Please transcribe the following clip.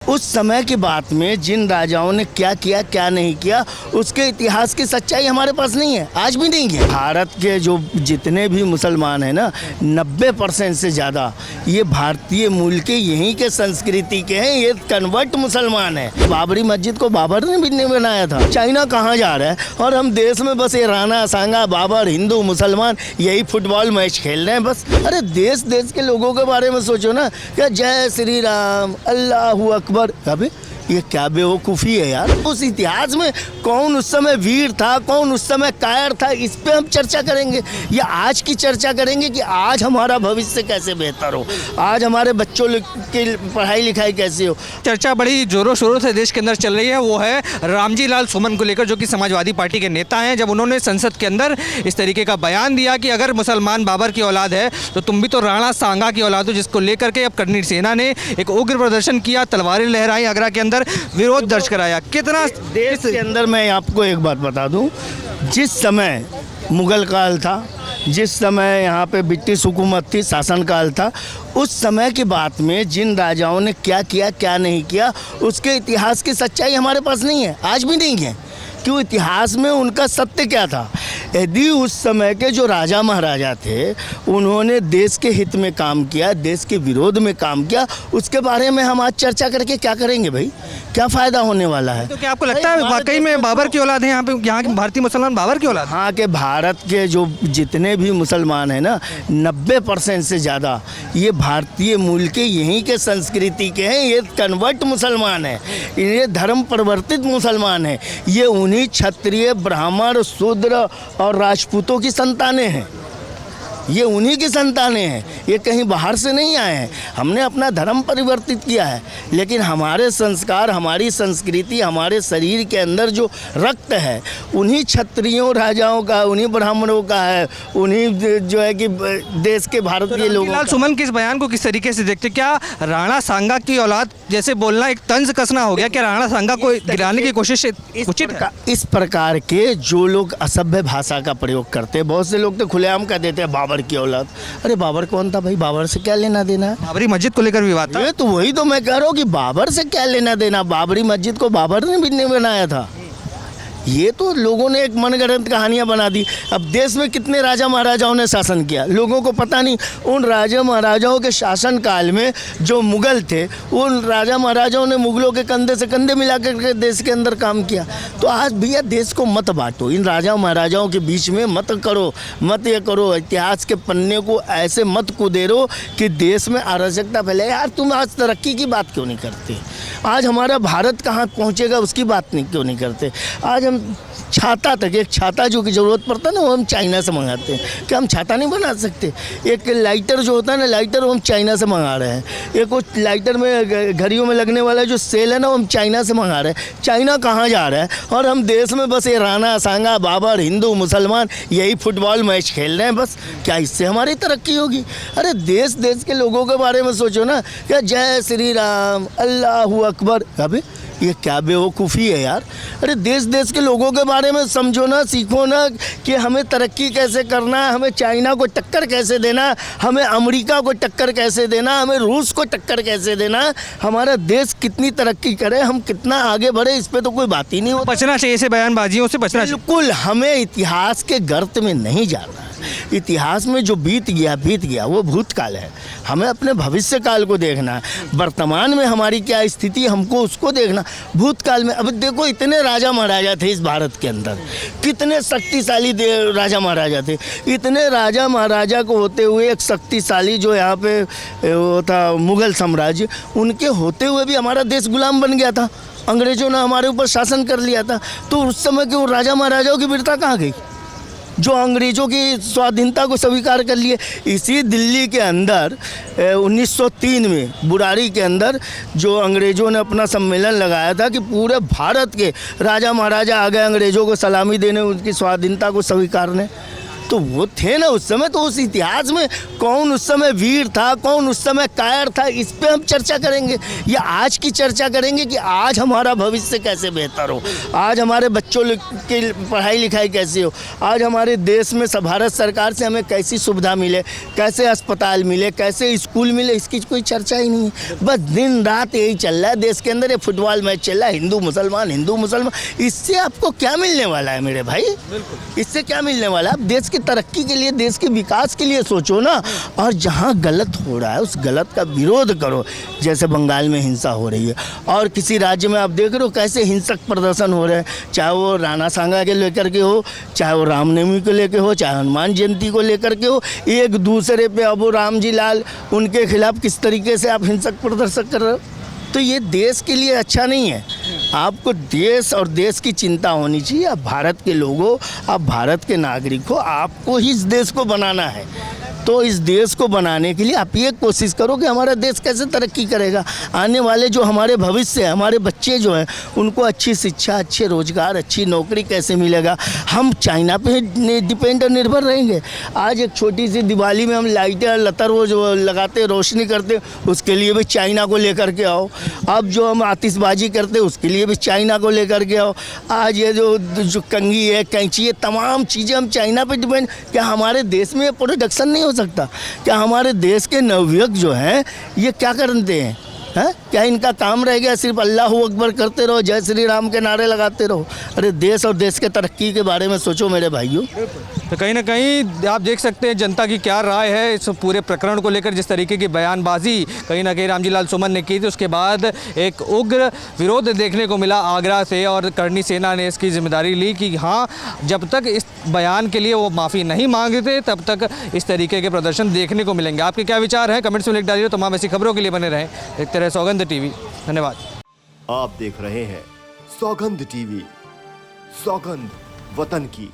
उस समय की बात में जिन राजाओं ने क्या किया क्या नहीं किया उसके इतिहास की सच्चाई हमारे पास नहीं है, आज भी नहीं है। भारत के जो जितने भी मुसलमान हैं ना 90% से ज़्यादा ये भारतीय मूल के यहीं के संस्कृति के हैं, ये कन्वर्ट मुसलमान हैं। बाबरी मस्जिद को बाबर ने भी नहीं बनाया था। चाइना कहाँ जा रहा है और हम देश में बस ये राणा सांगा बाबर हिंदू मुसलमान यही फुटबॉल मैच खेल रहे हैं बस। अरे देश देश के लोगों के बारे में सोचो ना, क्या जय श्री राम अल्लाहू अकबर, अबे ये क्या बेवकूफ़ी है यार। उस इतिहास में कौन उस समय वीर था, कौन उस समय कायर था, इस पे हम चर्चा करेंगे या आज की चर्चा करेंगे कि आज हमारा भविष्य कैसे बेहतर हो, आज हमारे बच्चों की पढ़ाई लिखाई कैसे हो। चर्चा बड़ी जोरों शोरों से देश के अंदर चल रही है, वो है रामजी लाल सुमन को लेकर, जो कि समाजवादी पार्टी के नेता हैं। जब उन्होंने संसद के अंदर इस तरीके का बयान दिया कि अगर मुसलमान बाबर की औलाद है तो तुम भी तो राणा सांगा की औलाद हो, जिसको लेकर के अब करनी सेना ने एक उग्र प्रदर्शन किया, तलवारें लहराई, आगरा के अंदर विरोध दर्ज कराया। कितना देश के अंदर मैं आपको एक बात बता दूं, जिस समय मुगल काल था, जिस समय यहाँ पे ब्रिटिश हुकूमत थी, शासनकाल था, उस समय की बात में जिन राजाओं ने क्या किया क्या नहीं किया उसके इतिहास की सच्चाई हमारे पास नहीं है, आज भी नहीं है। क्यों? इतिहास में उनका सत्य क्या था। यदि उस समय के जो राजा महाराजा थे उन्होंने देश के हित में काम किया, देश के विरोध में काम किया, उसके बारे में हम आज चर्चा करके क्या करेंगे भाई, क्या फ़ायदा होने वाला है। तो क्या आपको लगता है वाकई में बाबर की औलाद है यहाँ पे, यहाँ के भारतीय मुसलमान बाबर की औलाद? हाँ, के भारत के जो जितने भी मुसलमान हैं ना 90% से ज़्यादा ये भारतीय मूल के यहीं के संस्कृति के हैं, ये कन्वर्ट मुसलमान हैं, ये धर्म परिवर्तित मुसलमान हैं, ये उन्हीं क्षत्रिय ब्राह्मण शूद्र और राजपूतों की संतानें हैं, ये उन्हीं की संतानें हैं, ये कहीं बाहर से नहीं आए हैं। हमने अपना धर्म परिवर्तित किया है, लेकिन हमारे संस्कार हमारी संस्कृति हमारे शरीर के अंदर जो रक्त है उन्हीं क्षत्रियों राजाओं का, उन्हीं ब्राह्मणों का है, उन्हीं जो है कि देश के भारतीय लोगों का। सुमन के इस बयान को किस तरीके से देखते? क्या राणा सांगा की औलाद जैसे बोलना एक तंज कसना हो गया? क्या राणा सांगा को गिराने की कोशिश उचित है? इस प्रकार के जो लोग असभ्य भाषा का प्रयोग करते हैं, बहुत से लोग तो खुलेआम कह देते हैं बाबर की औलाद। अरे बाबर कौन था भाई, बाबर से क्या लेना देना है? बाबरी मस्जिद को लेकर विवाद था। ये तो वही तो मैं कह रहा हूँ कि बाबर से क्या लेना देना, बाबरी मस्जिद को बाबर ने भी नहीं बनाया था। ये तो लोगों ने एक मनगढ़ंत कहानियाँ बना दी। अब देश में कितने राजा महाराजाओं ने शासन किया लोगों को पता नहीं। उन राजा महाराजाओं के शासन काल में जो मुगल थे उन राजा महाराजाओं ने मुगलों के कंधे से कंधे मिला कर देश के अंदर काम किया। तो आज भैया देश को मत बांटो, इन राजा महाराजाओं के बीच में मत करो, मत ये करो, इतिहास के पन्ने को ऐसे मत कुदेरो कि देश में अराजकता फैले। यार तुम आज तरक्की की बात क्यों नहीं करते? आज हमारा भारत कहाँ पहुँचेगा उसकी बात नहीं क्यों नहीं करते? आज हम छाता तक, एक छाता जो की ज़रूरत पड़ता है ना वो हम चाइना से मंगाते हैं। क्या हम छाता नहीं बना सकते? एक लाइटर जो होता है ना, लाइटर वो हम चाइना से मंगा रहे हैं। एक वो लाइटर में घड़ियों में लगने वाला जो सेल है ना वो हम चाइना से मंगा रहे हैं। चाइना कहाँ जा रहा है और हम देश में बस ये राणा सांगा बाबर हिंदू मुसलमान यही फुटबॉल मैच खेल रहे हैं बस। क्या इससे हमारी तरक्की होगी? अरे देश देश के लोगों के बारे में सोचो ना, क्या जय श्री राम अल्लाहू अकबर, अबे ये क्या बेवकूफ़ी है यार। अरे देश देश के लोगों के बारे में समझो ना, सीखो ना कि हमें तरक्की कैसे करना है, हमें चाइना को टक्कर कैसे देना, हमें अमेरिका को टक्कर कैसे देना, हमें रूस को टक्कर कैसे देना, हमारा देश कितनी तरक्की करे, हम कितना आगे बढ़े, इस पर तो कोई बात ही नहीं होती। बचना चाहिए ऐसे बयानबाजियों से, बचना चाहिए। बिल्कुल, हमें इतिहास के गर्त में नहीं जाना है। इतिहास में जो बीत गया वो भूतकाल है, हमें अपने भविष्य काल को देखना है। वर्तमान में हमारी क्या स्थिति हमको उसको देखना। भूतकाल में अब देखो इतने राजा महाराजा थे इस भारत के अंदर, कितने शक्तिशाली राजा महाराजा थे। इतने राजा महाराजा को होते हुए एक शक्तिशाली जो यहाँ पे वो था मुग़ल साम्राज्य, उनके होते हुए भी हमारा देश गुलाम बन गया था, अंग्रेज़ों ने हमारे ऊपर शासन कर लिया था। तो उस समय के वो राजा महाराजाओं की वीरता कहाँ गई जो अंग्रेज़ों की स्वाधीनता को स्वीकार कर लिए? इसी दिल्ली के अंदर 1903 में बुराड़ी के अंदर जो अंग्रेज़ों ने अपना सम्मेलन लगाया था कि पूरे भारत के राजा महाराजा आ गए अंग्रेज़ों को सलामी देने, उनकी स्वाधीनता को स्वीकारने। तो वो थे ना उस समय, तो उस इतिहास में कौन उस समय वीर था, कौन उस समय कायर था, इस पे हम चर्चा करेंगे या आज की चर्चा करेंगे कि आज हमारा भविष्य कैसे बेहतर हो, आज हमारे बच्चों की पढ़ाई लिखाई कैसी हो, आज हमारे देश में भारत सरकार से हमें कैसी सुविधा मिले, कैसे अस्पताल मिले, कैसे स्कूल मिले, इसकी कोई चर्चा ही नहीं है। बस दिन रात यही चल रहा है देश के अंदर, ये फुटबॉल मैच चल रहा है, हिंदू मुसलमान। इससे आपको क्या मिलने वाला है मेरे भाई? इससे क्या मिलने वाला है? आप देश की तरक्की के लिए, देश के विकास के लिए सोचो ना, और जहाँ गलत हो रहा है उस गलत का विरोध करो। जैसे बंगाल में हिंसा हो रही है और किसी राज्य में आप देख रहे हो कैसे हिंसक प्रदर्शन हो रहे हैं, चाहे वो राणा सांगा के लेकर के हो, चाहे वो रामनवमी को लेकर हो, चाहे हनुमान जयंती को लेकर के हो, एक दूसरे पे अब वो राम जी लाल उनके खिलाफ किस तरीके से आप हिंसक प्रदर्शन कर रहे हो, तो ये देश के लिए अच्छा नहीं है। आपको देश और देश की चिंता होनी चाहिए। आप भारत के लोगों, आप भारत के नागरिक हो, आपको ही इस देश को बनाना है। तो इस देश को बनाने के लिए आप ये कोशिश करो कि हमारा देश कैसे तरक्की करेगा, आने वाले जो हमारे भविष्य है, हमारे बच्चे जो हैं उनको अच्छी शिक्षा, अच्छे रोजगार, अच्छी नौकरी कैसे मिलेगा। हम चाइना पे डिपेंड और निर्भर रहेंगे। आज एक छोटी सी दिवाली में हम लाइटें लतर वो जो लगाते, रोशनी करते, उसके लिए भी चाइना को लेकर के आओ। अब जो हम आतिशबाजी करते उसके लिए भी चाइना को लेकर के आओ। आज ये जो कंघी है, कैंची है, तमाम चीज़ें हम चाइना पे डिपेंड। क्या हमारे देश में प्रोडक्शन नहीं हो सकता? क्या हमारे देश के नवयुवक जो हैं ये क्या करते हैं? क्या इनका काम रह गया सिर्फ अल्लाह अकबर करते रहो, जय श्री राम के नारे लगाते रहो? अरे देश और देश के तरक्की के बारे में सोचो मेरे भाइयों। तो कहीं ना कहीं आप देख सकते हैं जनता की क्या राय है इस पूरे प्रकरण को लेकर। जिस तरीके की बयानबाजी कहीं ना कहीं रामजी लाल सुमन ने की थी, उसके बाद एक उग्र विरोध देखने को मिला आगरा से, और करणी सेना ने इसकी जिम्मेदारी ली कि हाँ, जब तक इस बयान के लिए वो माफ़ी नहीं मांगते तब तक इस तरीके के प्रदर्शन देखने को मिलेंगे। आपके क्या विचार हैं कमेंट्स में लिख डालिए। तमाम ऐसी खबरों के लिए बने रहें, देखते रहे सौगंध टीवी। धन्यवाद। आप देख रहे हैं सौगंध टीवी, सौगंध वतन की।